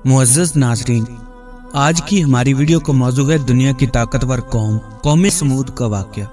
معزز ناظرین، آج کی ہماری ویڈیو کا موضوع ہے دنیا کی طاقتور قوم سمود کا واقعہ۔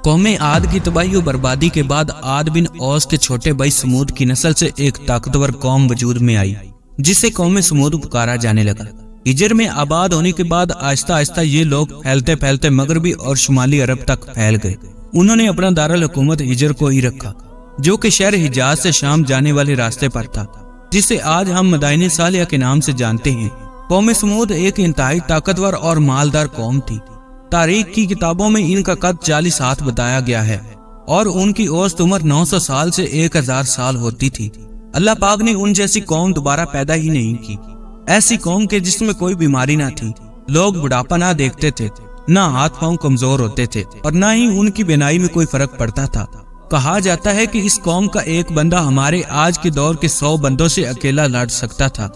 قوم عاد کی تباہی و بربادی کے بعد عاد بن اوس کے چھوٹے بھائی سمود کی نسل سے ایک طاقتور قوم وجود میں آئی جسے قوم سمود پکارا جانے لگا۔ ہجر میں آباد ہونے کے بعد آہستہ آہستہ یہ لوگ پھیلتے پھیلتے مغربی اور شمالی عرب تک پھیل گئے۔ انہوں نے اپنا دارالحکومت ہجر کو ہی رکھا جو کہ شہر حجاز سے شام جانے والے راستے پر تھا، جسے آج ہم مدائن صالحہ کے نام سے جانتے ہیں۔ قوم سمود ایک انتہائی طاقتور اور مالدار قوم تھی۔ تاریخ کی کتابوں میں ان کا قد 40 ہاتھ بتایا گیا ہے اور ان کی اوسط عمر 900 سال سے 1000 سال ہوتی تھی۔ اللہ پاک نے ان جیسی قوم دوبارہ پیدا ہی نہیں کی، ایسی قوم کے جس میں کوئی بیماری نہ تھی، لوگ بڑھاپا نہ دیکھتے تھے، نہ ہاتھ پاؤں کمزور ہوتے تھے اور نہ ہی ان کی بینائی میں کوئی فرق پڑتا تھا۔ کہا جاتا ہے کہ اس قوم کا ایک بندہ ہمارے آج کے دور کے 100 بندوں سے اکیلا لڑ سکتا تھا۔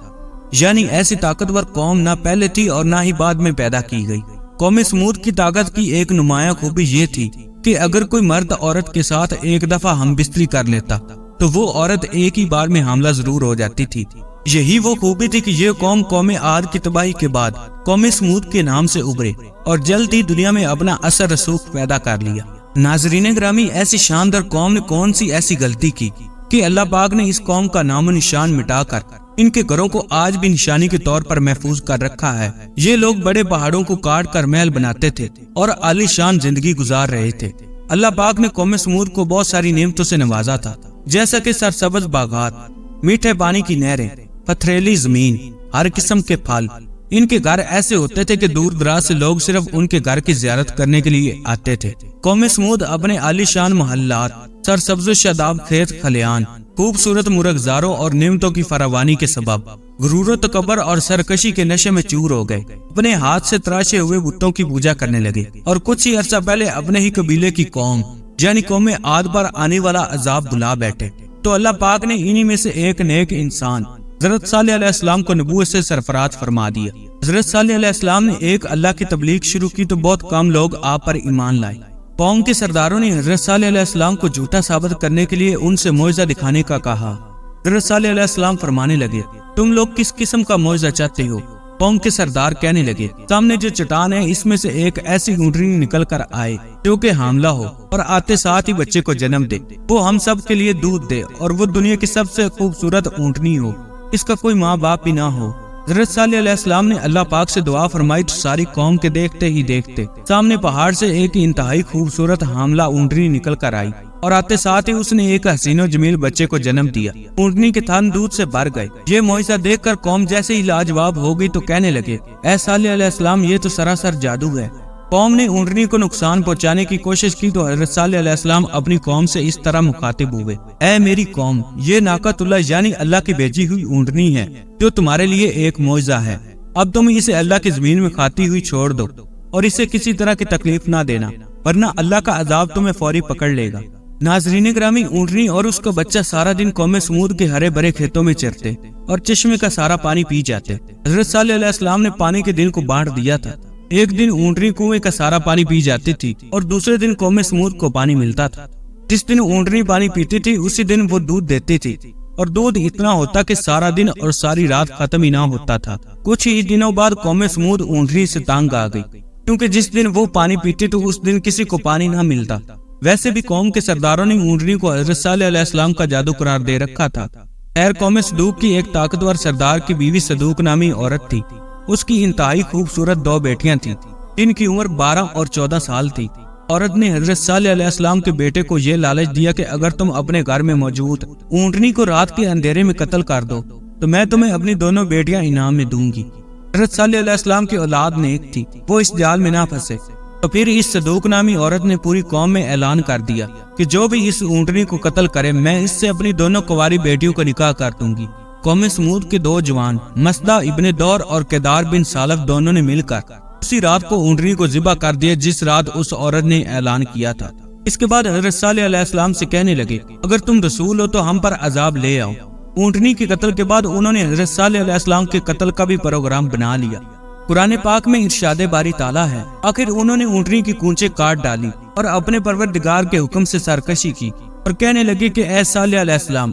یعنی ایسی طاقتور قوم نہ پہلے تھی اور نہ ہی بعد میں پیدا کی گئی۔ قوم سمود کی طاقت کی ایک نمایاں خوبی یہ تھی کہ اگر کوئی مرد عورت کے ساتھ ایک دفعہ ہم بستری کر لیتا تو وہ عورت ایک ہی بار میں حاملہ ضرور ہو جاتی تھی۔ یہی وہ خوبی تھی کہ یہ قوم عاد کی تباہی کے بعد قوم سمود کے نام سے ابھرے اور جلد ہی دنیا میں اپنا اثر رسوخ پیدا کر لیا۔ ناظرین گرامی، ایسی شاندار قوم نے کون سی ایسی غلطی کی کہ اللہ پاک نے اس قوم کا نام و نشان مٹا کر ان کے گھروں کو آج بھی نشانی کے طور پر محفوظ کر رکھا ہے۔ یہ لوگ بڑے پہاڑوں کو کاٹ کر محل بناتے تھے اور عالی شان زندگی گزار رہے تھے۔ اللہ پاک نے قوم سمود کو بہت ساری نعمتوں سے نوازا تھا، جیسا کہ سرسبز باغات، میٹھے پانی کی نہریں، پتھریلی زمین، ہر قسم کے پھل۔ ان کے گھر ایسے ہوتے تھے کہ دور دراز سے لوگ صرف ان کے گھر کی زیارت کرنے کے لیے آتے تھے۔ قوم سمود اپنے عالی شان محلات، سرسبز و شاداب کھیت کھلیان، خوبصورت مرغزاروں اور نعمتوں کی فراوانی کے سبب غرور و تکبر اور سرکشی کے نشے میں چور ہو گئے، اپنے ہاتھ سے تراشے ہوئے بتوں کی پوجا کرنے لگے اور کچھ ہی عرصہ پہلے اپنے ہی قبیلے کی قوم یعنی قوم عاد پر آنے والا عذاب بلا بیٹھے۔ تو اللہ پاک نے انہی میں سے ایک نیک انسان حضرت صالح علیہ السلام کو نبوت سے سرفراز فرما دیا۔ حضرت صالح علیہ السلام نے ایک اللہ کی تبلیغ شروع کی تو بہت کم لوگ آپ پر ایمان لائے۔ قوم کے سرداروں نے حضرت صالح علیہ السلام کو جھوٹا ثابت کرنے کے لیے ان سے معجزہ دکھانے کا کہا۔ حضرت صالح علیہ السلام فرمانے لگے، تم لوگ کس قسم کا معجزہ چاہتے ہو؟ قوم کے سردار کہنے لگے، سامنے جو چٹان ہے اس میں سے ایک ایسی اونٹنی نکل کر آئے جو کہ حاملہ ہو اور آتے ساتھ ہی بچے کو جنم دے، وہ ہم سب کے لیے دودھ دے اور وہ دنیا کی سب سے خوبصورت اونٹنی ہو، اس کا کوئی ماں باپ بھی نہ ہو۔ حضرت صالح علیہ السلام نے اللہ پاک سے دعا فرمائی تو ساری قوم کے دیکھتے ہی دیکھتے سامنے پہاڑ سے ایک انتہائی خوبصورت حاملہ اونٹنی نکل کر آئی اور آتے ساتھ ہی اس نے ایک حسین و جمیل بچے کو جنم دیا۔ اونٹنی کے تھن دودھ سے بھر گئے۔ یہ معجزہ دیکھ کر قوم جیسے ہی لاجواب ہو گئی تو کہنے لگے، اے صالح علیہ السلام، یہ تو سراسر جادو ہے۔ قوم نے اونٹنی کو نقصان پہنچانے کی کوشش کی تو حضرت صالح علیہ السلام اپنی قوم سے اس طرح مخاطب ہوئے، اے میری قوم، یہ ناقۃ اللہ یعنی اللہ کی بھیجی ہوئی اونٹنی ہے جو تمہارے لیے ایک معجزہ ہے۔ اب تم اسے اللہ کی زمین میں کھاتی ہوئی چھوڑ دو اور اسے کسی طرح کی تکلیف نہ دینا، ورنہ اللہ کا عذاب تمہیں فوری پکڑ لے گا۔ ناظرین گرامی، اونٹنی اور اس کا بچہ سارا دن قوم سمود کے ہرے بھرے کھیتوں میں چرتے اور چشمے کا سارا پانی پی جاتے۔ حضرت صالح علیہ السلام نے پانی کے دن کو بانٹ دیا تھا۔ ایک دن اونٹنی کنویں کا سارا پانی پی جاتی تھی اور دوسرے دن قوم سمود کو پانی ملتا تھا۔ جس دن اونٹنی پانی پیتی تھی اسی دن وہ دودھ دیتی تھی اور دودھ اتنا ہوتا کہ سارا دن اور ساری رات ختم ہی نہ ہوتا تھا۔ کچھ ہی دنوں بعد قوم سمود اونٹنی سے تانگ آ گئی، کیونکہ جس دن وہ پانی پیتی تو اس دن کسی کو پانی نہ ملتا۔ ویسے بھی قوم کے سرداروں نے اونٹنی کو حضرت صالح علیہ السلام کا جادو قرار دے رکھا تھا۔ خیر، قوم صدوق کی ایک طاقتور سردار کی بیوی صدوق نامی عورت تھی۔ اس کی انتہائی خوبصورت 2 بیٹیاں تھیں جن کی عمر 12 اور 14 سال تھی۔ عورت نے حضرت صالح علیہ السلام کے بیٹے کو یہ لالچ دیا کہ اگر تم اپنے گھر میں موجود اونٹنی کو رات کے اندھیرے میں قتل کر دو تو میں تمہیں اپنی دونوں بیٹیاں انعام میں دوں گی۔ حضرت صالح علیہ السلام کی اولاد نیک تھی، وہ اس جال میں نہ پھنسے۔ تو پھر اس صدوق نامی عورت نے پوری قوم میں اعلان کر دیا کہ جو بھی اس اونٹنی کو قتل کرے میں اس سے اپنی دونوں کنواری بیٹیوں کا نکاح کر دوں گی۔ قوم سمود کے 2 جوان مسدہ ابن دور اور کیدار بن سالف دونوں نے مل کر اسی رات کو اونٹنی کو ذبح کر دیا جس رات اس عورت نے اعلان کیا تھا۔ اس کے بعد حضرت صالح علیہ السلام سے کہنے لگے، اگر تم رسول ہو تو ہم پر عذاب لے آؤ۔ اونٹنی کے قتل کے بعد انہوں نے حضرت صالح علیہ السلام کے قتل کا بھی پروگرام بنا لیا۔ قرآن پاک میں ارشاد باری تعالیٰ ہے، آخر انہوں نے اونٹنی کی کونچیں کاٹ ڈالی اور اپنے پروردگار کے حکم سے سرکشی کی اور کہنے لگے کہ اے صالح علیہ السلام،